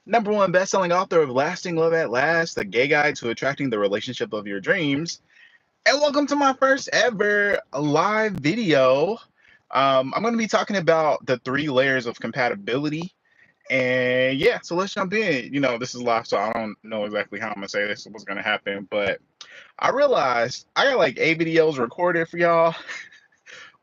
number one best-selling author of Lasting Love at Last, the gay guide to attracting the relationship of your dreams. And welcome to my first ever live video. I'm going to be talking about the three layers of compatibility. And yeah, so let's jump in. This is live, so I don't know exactly how I'm going to say this, what's going to happen. But I realized I got like 8 videos recorded for y'all,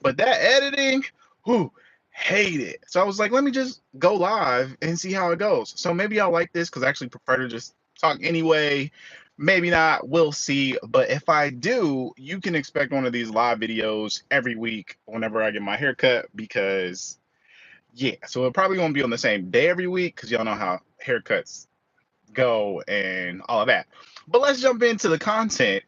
but that editing, whew, hate it. So I was like, let me just go live and see how it goes. So maybe y'all like this because I actually prefer to just talk anyway. Maybe not, we'll see. But if I do, you can expect one of these live videos every week whenever I get my haircut because, yeah, so it probably won't be on the same day every week because y'all know how haircuts go and all of that. But let's jump into the content.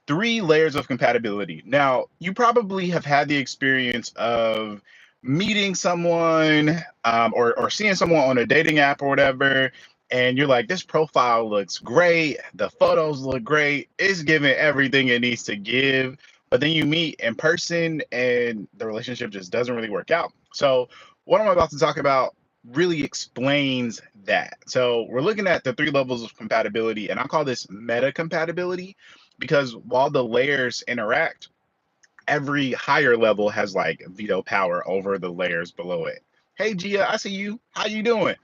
Three layers of compatibility. Now, you probably have had the experience of meeting someone or seeing someone on a dating app or whatever, and you're like, this profile looks great, the photos look great, it's giving everything it needs to give. But then you meet in person and the relationship just doesn't really work out. So, what I'm about to talk about really explains that. So, we're looking at the three levels of compatibility, and I call this meta compatibility because while the layers interact, every higher level has like veto power over the layers below it. Hey Gia, I see you. How you doing?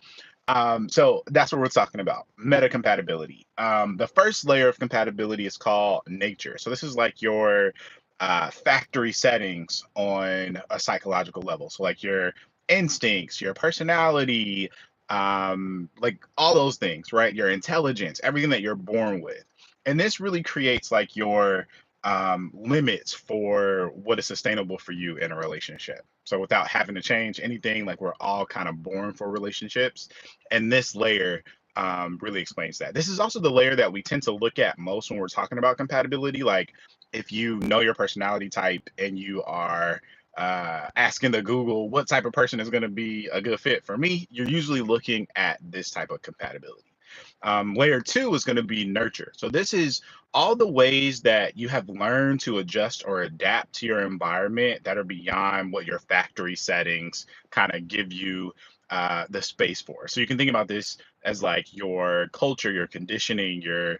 So that's what we're talking about, meta compatibility. The first layer of compatibility is called nature. So this is like your factory settings on a psychological level. So like your instincts, your personality, like all those things, right? Your intelligence, everything that you're born with. And this really creates like your limits for what is sustainable for you in a relationship. So without having to change anything, like we're all kind of born for relationships. And this layer really explains that. This is also the layer that we tend to look at most when we're talking about compatibility. Like if you know your personality type and you are asking the Google what type of person is going to be a good fit for me, you're usually looking at this type of compatibility. Layer two is going to be nurture. So this is all the ways that you have learned to adjust or adapt to your environment that are beyond what your factory settings kind of give you the space for. So you can think about this as like your culture, your conditioning, your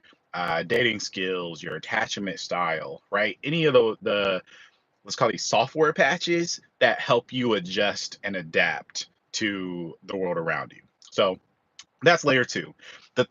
dating skills, your attachment style, right? Any of the let's call these software patches that help you adjust and adapt to the world around you. So that's layer two. The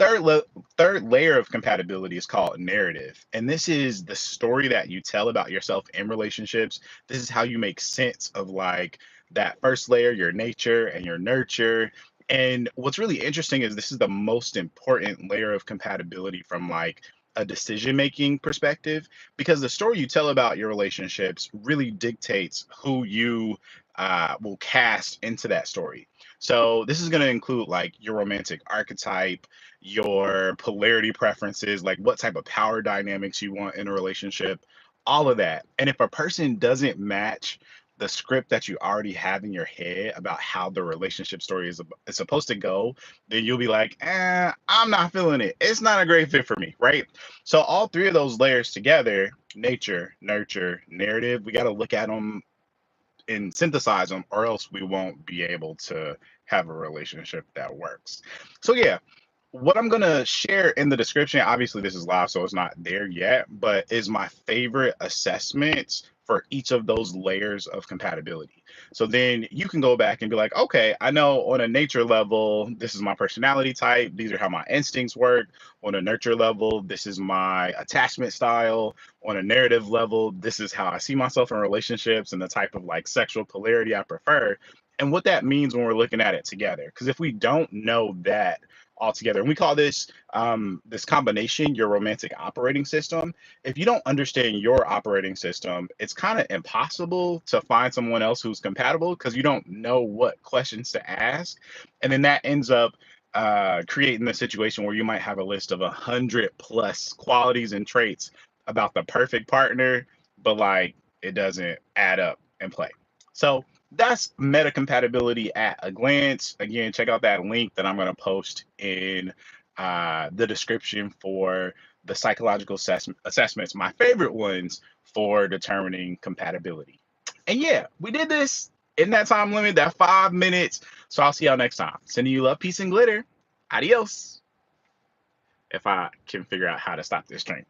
third layer of compatibility is called narrative. And this is the story that you tell about yourself in relationships. This is how you make sense of like that first layer, your nature and your nurture. And what's really interesting is this is the most important layer of compatibility from like a decision making perspective because the story you tell about your relationships really dictates who you will cast into that story. So this is going to include like your romantic archetype, your polarity preferences, like what type of power dynamics you want in a relationship, all of that. And if a person doesn't match the script that you already have in your head about how the relationship story is supposed to go, then you'll be like, I'm not feeling it. It's not a great fit for me, right? So all three of those layers together, nature, nurture, narrative, we got to look at them and synthesize them, or else we won't be able to have a relationship that works. So yeah, what I'm gonna share in the description, obviously this is live, so it's not there yet, but is my favorite assessments for each of those layers of compatibility. So then you can go back and be like, okay, I know on a nature level, this is my personality type. These are how my instincts work. On a nurture level, this is my attachment style. On a narrative level, this is how I see myself in relationships and the type of like sexual polarity I prefer. And what that means when we're looking at it together. Because if we don't know that altogether, and we call this this combination your romantic operating system. If you don't understand your operating system, it's kind of impossible to find someone else who's compatible because you don't know what questions to ask, and then that ends up creating the situation where you might have a list of 100+ qualities and traits about the perfect partner, but like it doesn't add up and play. So that's meta compatibility at a glance. Again, check out that link that I'm going to post in the description for the psychological assessments, my favorite ones for determining compatibility. And yeah, we did this in that time limit, that 5 minutes. So I'll see y'all next time. Sending you love, peace, and glitter. Adios. If I can figure out how to stop this train.